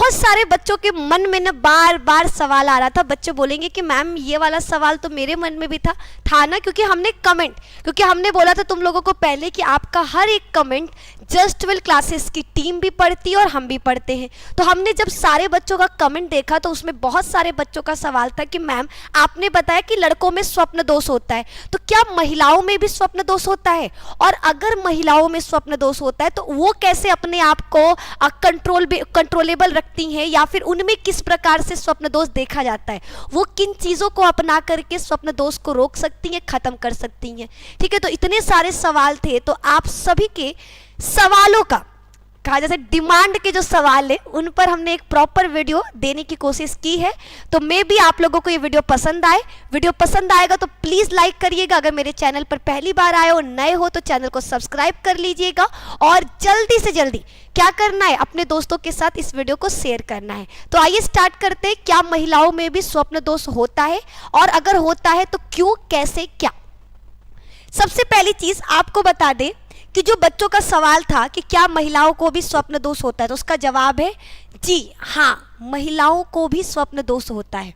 बहुत सारे बच्चों के मन में ना बार बार सवाल आ रहा था। बच्चे बोलेंगे कि मैम ये वाला सवाल तो मेरे मन में भी था ना, क्योंकि हमने बोला था तुम लोगों को पहले कि आपका हर एक कमेंट जस्ट वेल क्लासेस की टीम भी पढ़ती है और हम भी पढ़ते हैं। तो हमने जब सारे बच्चों का कमेंट देखा तो उसमें बहुत सारे बच्चों का सवाल था कि मैम आपने बताया कि लड़कों में स्वप्न दोष होता है, तो क्या महिलाओं में भी स्वप्न दोष होता है? और अगर महिलाओं में स्वप्न दोष होता है तो वो कैसे अपने आप को कंट्रोलेबल रखती हैं, या फिर उनमें किस प्रकार से स्वप्न दोष देखा जाता है, वो किन चीज़ों को अपना करके स्वप्न दोष को रोक सकती हैं, खत्म कर सकती हैं। ठीक है, तो इतने सारे सवाल थे, तो आप सभी के सवालों का कहा जैसे डिमांड के जो सवाल है उन पर हमने एक प्रॉपर वीडियो देने की कोशिश की है। तो मे भी आप लोगों को ये वीडियो पसंद आएगा तो प्लीज़ लाइक करिएगा। अगर मेरे चैनल पर पहली बार आए हो, नए हो, तो चैनल को सब्सक्राइब कर लीजिएगा और जल्दी से जल्दी क्या करना है, अपने दोस्तों के साथ इस वीडियो को शेयर करना है। तो आइए स्टार्ट करते हैं। क्या महिलाओं में भी स्वप्न दोष होता है, और अगर होता है तो क्यों, कैसे, क्या? सबसे पहली चीज आपको बता दें कि जो बच्चों का सवाल था कि क्या महिलाओं को भी स्वप्न दोष होता है, तो उसका जवाब है जी हाँ, महिलाओं को भी स्वप्न दोष होता है।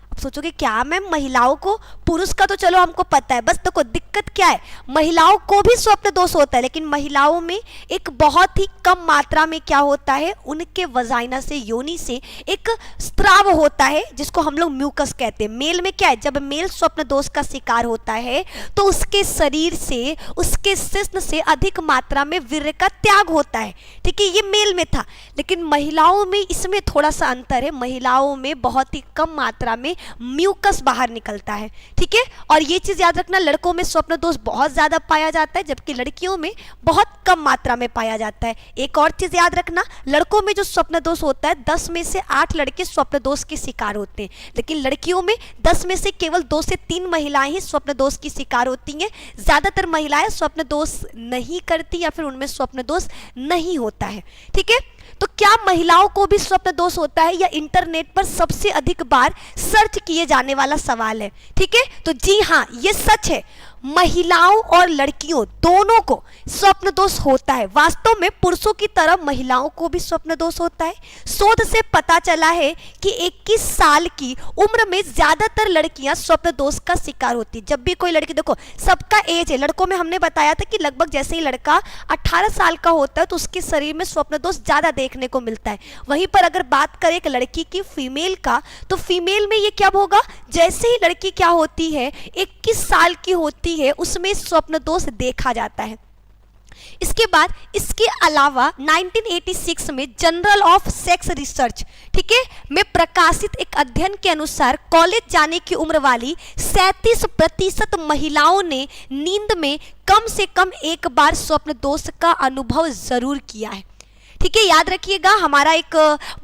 अब सोचोगे क्या मैम महिलाओं को, पुरुष का तो चलो हमको पता है, बस देखो दिक्कत क्या है, महिलाओं को भी स्वप्न दोष होता है, लेकिन महिलाओं में एक बहुत ही कम मात्रा में क्या होता है, उनके वजाइना से, योनि से एक स्त्राव होता है जिसको हम लोग म्यूकस कहते हैं। मेल में क्या है, जब मेल स्वप्न दोष का शिकार होता है तो उसके शरीर से, उसके शिश्न से अधिक मात्रा में वीर्य का त्याग होता है। ठीक है, ये मेल में था, लेकिन महिलाओं में इसमें थोड़ा सा अंतर है। महिलाओं में बहुत ही कम मात्रा में म्यूकस बाहर निकलता है। ठीक है, और ये चीज याद रखना, लड़कों में स्वप्न दोष बहुत ज्यादा पाया जाता है जबकि लड़कियों में बहुत कम मात्रा में पाया जाता है। एक और चीज याद रखना, लड़कों में जो स्वप्न दोष होता है 10 में से 8 लड़के स्वप्न दोष के शिकार होते हैं, लेकिन लड़कियों में 10 में से केवल 2 से 3 महिलाएं ही स्वप्न दोष की शिकार होती हैं। ज्यादातर महिलाएं स्वप्न दोष नहीं करती या फिर उनमें स्वप्न दोष नहीं होता है। ठीक है, तो क्या महिलाओं को भी स्वप्न दोष होता है, या इंटरनेट पर सबसे अधिक बार सर्च किए जाने वाला सवाल है। ठीक है, तो जी हाँ, ये सच है, महिलाओं और लड़कियों दोनों को स्वप्न दोष होता है। वास्तव में पुरुषों की तरह महिलाओं को भी स्वप्न दोष होता है। शोध से पता चला है कि 21 साल की उम्र में ज्यादातर लड़कियां स्वप्न दोष का शिकार होती है। जब भी कोई लड़की, देखो सबका एज है, लड़कों में हमने बताया था कि लगभग जैसे ही लड़का 18 साल का होता है तो उसके शरीर में स्वप्न दोष ज्यादा देखने को मिलता है। वहीं पर अगर बात करें एक लड़की की, फीमेल का, तो फीमेल में ये क्या होगा, जैसे ही लड़की क्या होती है 21 साल की होती है उसमें स्वप्न दोष देखा जाता है। इसके बाद इसके अलावा 1986 में जर्नल ऑफ सेक्स रिसर्च, ठीक है, में प्रकाशित एक अध्ययन के अनुसार कॉलेज जाने की उम्र वाली 37% महिलाओं ने नींद में कम से कम एक बार स्वप्न दोष का अनुभव जरूर किया है। ठीक है, याद रखिएगा, हमारा एक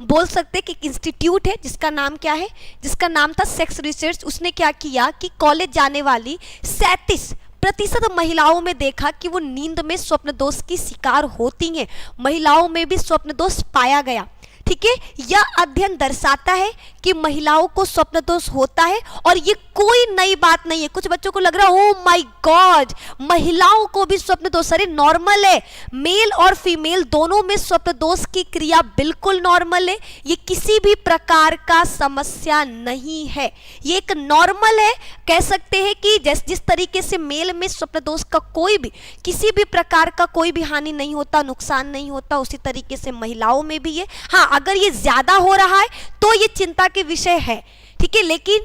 बोल सकते हैं कि इंस्टीट्यूट है जिसका नाम क्या है, जिसका नाम था सेक्स रिसर्च। उसने क्या किया कि कॉलेज जाने वाली 37% महिलाओं में देखा कि वो नींद में स्वप्न दोष की शिकार होती हैं। महिलाओं में भी स्वप्न दोष पाया गया। ठीक है, यह अध्ययन दर्शाता है कि महिलाओं को स्वप्न दोष होता है और ये कोई नई बात नहीं है। कुछ बच्चों को लग रहा है ओ माय गॉड महिलाओं को भी स्वप्न दोष, अरे नॉर्मल है, मेल और फीमेल दोनों में स्वप्न दोष की क्रिया बिल्कुल नॉर्मल है। ये किसी भी प्रकार का समस्या नहीं है, ये एक नॉर्मल है। कह सकते हैं कि जिस तरीके से मेल में स्वप्न दोष का कोई भी, किसी भी प्रकार का कोई भी हानि नहीं होता, नुकसान नहीं होता, उसी तरीके से महिलाओं में भी है। हाँ, अगर ये ज्यादा हो रहा है तो ये चिंता के विषय है। ठीक है, लेकिन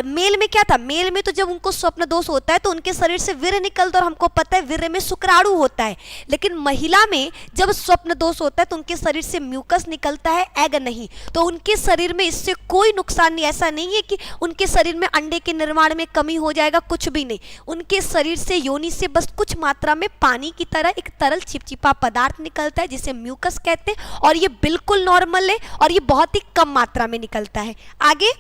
मेल में क्या था, मेल में तो जब उनको स्वप्न दोष होता है तो उनके शरीर से वीर्य निकलता है, और हमको पता है वीर्य में शुक्राणु होता है। लेकिन महिला में जब स्वप्न दोष होता है तो उनके शरीर से म्यूकस निकलता है, एग नहीं। तो उनके शरीर में इससे कोई नुकसान नहीं, ऐसा नहीं है कि उनके शरीर में अंडे के निर्माण में कमी हो जाएगा, कुछ भी नहीं। उनके शरीर से, योनि से बस कुछ मात्रा में पानी की तरह एक तरल चिपचिपा पदार्थ निकलता है जिसे म्यूकस कहते हैं, और ये बिल्कुल नॉर्मल है और ये बहुत ही कम मात्रा में निकलता है। आगे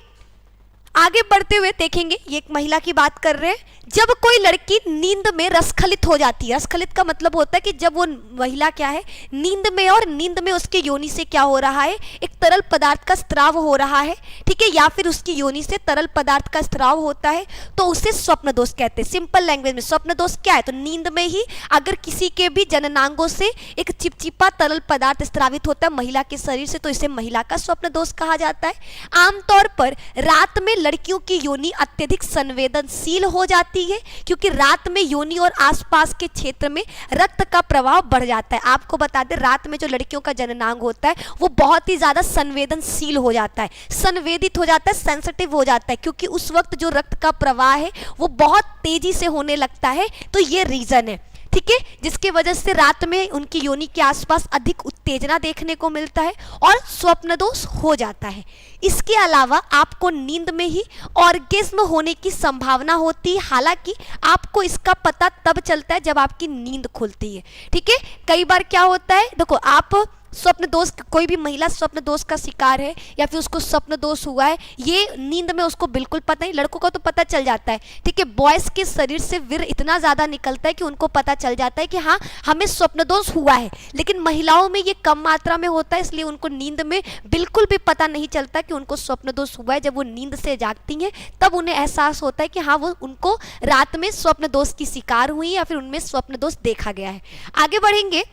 आगे बढ़ते हुए देखेंगे, ये एक महिला की बात कर रहे हैं। जब कोई लड़की नींद में रसखलित हो जाती है, रसखलित का मतलब होता है कि जब वो महिला क्या है, नींद में, और नींद में उसके योनि से क्या हो रहा है, एक तरल पदार्थ का स्त्राव हो रहा है, ठीक है, या फिर उसकी योनि से तरल पदार्थ का स्त्राव होता है, तो उसे स्वप्न दोष कहते हैं। सिंपल लैंग्वेज में स्वप्न दोष क्या है, तो नींद में ही अगर किसी के भी जननांगों से एक चिपचिपा तरल पदार्थ स्त्रावित होता है महिला के शरीर से, तो इसे महिला का स्वप्न दोष कहा जाता है। आमतौर पर रात में लड़कियों की योनि अत्यधिक संवेदनशील हो जाती है, क्योंकि रात में योनि और आसपास के क्षेत्र में रक्त का प्रवाह बढ़ जाता है। आपको बता दें, रात में जो लड़कियों का जननांग होता है वो बहुत ही ज्यादा संवेदनशील हो जाता है, संवेदित हो जाता है, सेंसिटिव हो जाता है, क्योंकि उस वक्त जो रक्त का प्रवाह है वो बहुत तेजी से होने लगता है। तो ये रीजन है, ठीक है, जिसकी वजह से रात में उनकी योनि के आसपास अधिक उत्तेजना देखने को मिलता है और स्वप्न दोष हो जाता है। इसके अलावा आपको नींद में ही ऑर्गेज्म होने की संभावना होती है, हालांकि आपको इसका पता तब चलता है जब आपकी नींद खुलती है, ठीक है। कई बार क्या होता है, देखो आप स्वप्न दोष, कोई भी महिला स्वप्न दोष का शिकार है या फिर उसको स्वप्न दोष हुआ है, ये नींद में उसको बिल्कुल पता नहीं, लड़कों को तो पता चल जाता है, ठीक है। बॉयज़ के शरीर से वीर्य इतना ज़्यादा निकलता है कि उनको पता चल जाता है कि हाँ हमें स्वप्न दोष हुआ है, लेकिन महिलाओं में ये कम मात्रा में होता है, इसलिए उनको नींद में बिल्कुल भी पता नहीं चलता कि उनको स्वप्न दोष हुआ है। जब वो नींद से जागती हैं तब उन्हें एहसास होता है कि हाँ वो उनको रात में स्वप्न दोष की शिकार हुई या फिर उनमें स्वप्न दोष देखा गया है। आगे बढ़ेंगे,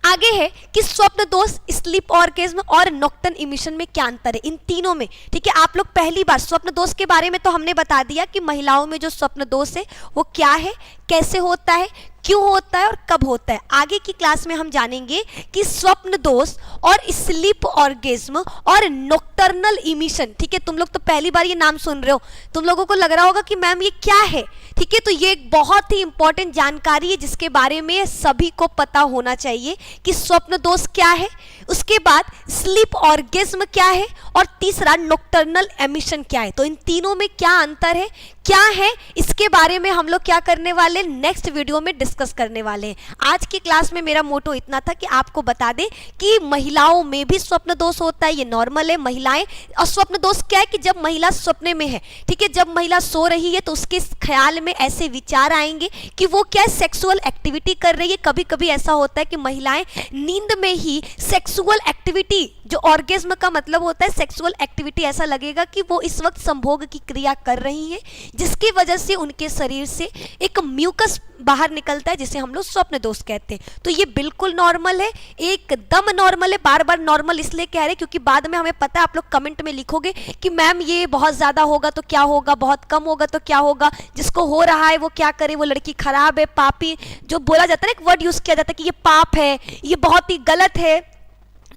आगे है कि स्वप्न दोष, स्लीप ऑर्गेज्म और नॉक्टर्न इमिशन में क्या अंतर है इन तीनों में, ठीक है। आप लोग पहली बार स्वप्न दोष के बारे में तो हमने बता दिया कि महिलाओं में जो स्वप्न दोष है वो क्या है, कैसे होता है, क्यों होता है और कब होता है। आगे की क्लास में हम जानेंगे कि स्वप्न दोष और स्लीप ऑर्गेज्म और नॉक्टर्नल इमिशन, ठीक है। तुम लोग तो पहली बार ये नाम सुन रहे हो, तुम लोगों को लग रहा होगा कि मैम ये क्या है, ठीक है। तो ये एक बहुत ही इंपॉर्टेंट जानकारी है जिसके बारे में सभी को पता होना चाहिए कि स्वप्न दोष क्या है, उसके बाद स्लीप ऑर्गेज्म क्या है और तीसरा नॉक्टर्नल एमिशन क्या है। तो इन तीनों में क्या अंतर है, क्या है, इसके बारे में हम लोग क्या करने वाले, नेक्स्ट वीडियो में डिस्कस करने वाले हैं। आज की क्लास में मेरा मोटो इतना था कि आपको बता दें कि महिलाओं में भी स्वप्न दोष होता है, ये नॉर्मल है महिलाएं। और स्वप्न दोष क्या है कि जब महिला सपने में है, ठीक है, जब महिला सो रही है तो उसके ख्याल में ऐसे विचार आएंगे कि वो क्या सेक्सुअल एक्टिविटी कर रही है। कभी कभी ऐसा होता है कि महिलाएं नींद में ही सेक्सुअल एक्टिविटी, जो ऑर्गेज्म का मतलब होता है सेक्सुअल एक्टिविटी, ऐसा लगेगा कि वो इस वक्त संभोग की क्रिया कर रही हैं, जिसकी वजह से उनके शरीर से एक म्यूकस बाहर निकलता है जिसे हम लोग स्वप्न दोष कहते हैं। तो ये बिल्कुल नॉर्मल है, एकदम नॉर्मल है। बार बार नॉर्मल इसलिए कह रहे हैं क्योंकि बाद में हमें पता है, आप लोग कमेंट में लिखोगे कि मैम ये बहुत ज़्यादा होगा तो क्या होगा, बहुत कम होगा तो क्या होगा, जिसको हो रहा है वो क्या करे, वो लड़की खराब है, पापी, जो बोला जाता है ना, एक वर्ड यूज़ किया जाता है कि ये पाप है, ये बहुत ही गलत है।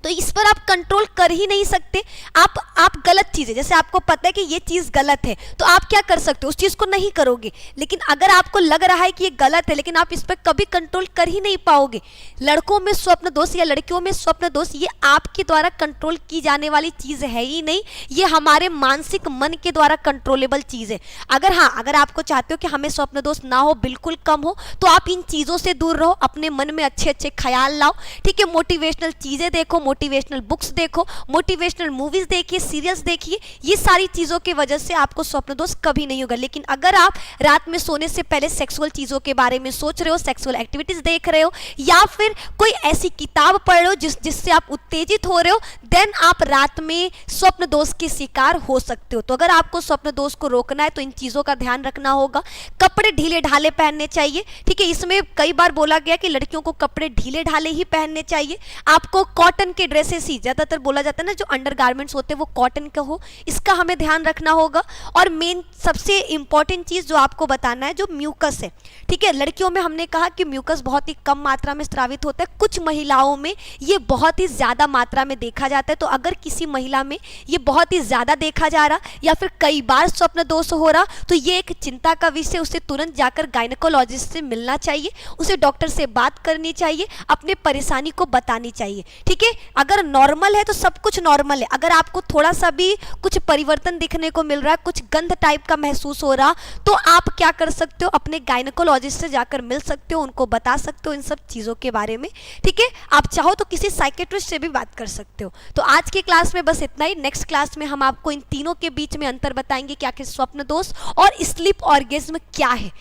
तो इस पर आप कंट्रोल कर ही नहीं सकते। आप गलत चीज़ है, जैसे आपको पता है कि ये चीज़ गलत है तो आप क्या कर सकते हो, उस चीज़ को नहीं करोगे। लेकिन अगर आपको लग रहा है कि ये गलत है लेकिन आप इस पर कभी कंट्रोल कर ही नहीं पाओगे। लड़कों में स्वप्न दोष या लड़कियों में स्वप्न दोष ये आपके द्वारा कंट्रोल की जाने वाली चीज़ है ही नहीं, ये हमारे मानसिक मन के द्वारा कंट्रोलेबल चीज़ है। अगर आपको चाहते हो कि हमें स्वप्न दोष ना हो, बिल्कुल कम हो, तो आप इन चीज़ों से दूर रहो, अपने मन में अच्छे अच्छे ख्याल लाओ, ठीक है। मोटिवेशनल चीज़ें देखो, मोटिवेशनल बुक्स देखो, मोटिवेशनल मूवीज देखिए, सीरियल्स देखिए, ये सारी चीज़ों की वजह से आपको स्वप्न दोष कभी नहीं होगा। लेकिन अगर आप रात में सोने से पहले सेक्सुअल चीज़ों के बारे में सोच रहे हो, सेक्सुअल एक्टिविटीज़ देख रहे हो या फिर कोई ऐसी किताब पढ़ रहे हो जिससे आप उत्तेजित हो रहे हो, देन आप रात में स्वप्न दोष के शिकार हो सकते हो। तो अगर आपको स्वप्न दोष को रोकना है तो इन चीज़ों का ध्यान रखना होगा। कपड़े ढीले ढाले पहनने चाहिए, ठीक है। इसमें कई बार बोला गया कि लड़कियों को कपड़े ढीले ढाले ही पहनने चाहिए। आपको कॉटन के ड्रेसेस ही, ज़्यादातर बोला जाता है ना, जो अंडरगारमेंट्स होते हैं वो कॉटन का हो, इसका हमें ध्यान रखना होगा। और मेन सबसे इंपॉर्टेंट चीज़ जो आपको बताना है, जो म्यूकस है, ठीक है। लड़कियों में हमने कहा कि म्यूकस बहुत ही कम मात्रा में स्रावित होता है, कुछ महिलाओं में ये बहुत ही ज़्यादा मात्रा में देखा जाता है। तो अगर किसी महिला में ये बहुत ही ज़्यादा देखा जा रहा या फिर कई बार स्वप्न दोष हो रहा तो ये एक चिंता का विषय, उसे तुरंत जाकर गायनेकोलॉजिस्ट से मिलना चाहिए, उसे डॉक्टर से बात करनी चाहिए, अपने परेशानी को बतानी चाहिए, ठीक है। अगर नॉर्मल है तो सब कुछ नॉर्मल है, अगर आपको थोड़ा सा भी कुछ परिवर्तन दिखने को मिल रहा है, कुछ गंध टाइप का महसूस हो रहा, तो आप क्या कर सकते हो, अपने गायनेकोलॉजिस्ट से जाकर मिल सकते हो, उनको बता सकते हो इन सब चीज़ों के बारे में, ठीक है। आप चाहो तो किसी साइकेट्रिस्ट से भी बात कर सकते हो। तो आज की क्लास में बस इतना ही। नेक्स्ट क्लास में हम आपको इन तीनों के बीच में अंतर बताएंगे कि आखिर स्वप्न दोष और स्लीप ऑर्गेज्म क्या है।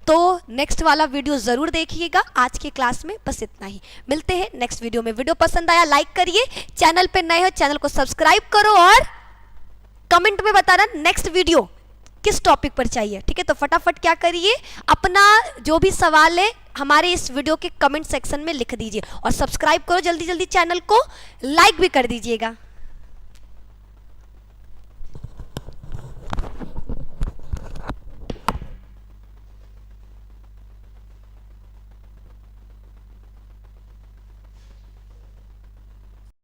तो नेक्स्ट वाला वीडियो जरूर देखिएगा। आज की क्लास में बस इतना ही, मिलते हैं नेक्स्ट वीडियो में। वीडियो पसंद आया लाइक करिए, चैनल पे नए हो चैनल को सब्सक्राइब करो और कमेंट में बताना नेक्स्ट वीडियो किस टॉपिक पर चाहिए, ठीक है। तो फटाफट क्या करिए, अपना जो भी सवाल है हमारे इस वीडियो के कमेंट सेक्शन में लिख दीजिए और सब्सक्राइब करो जल्दी जल्दी, चैनल को लाइक भी कर दीजिएगा।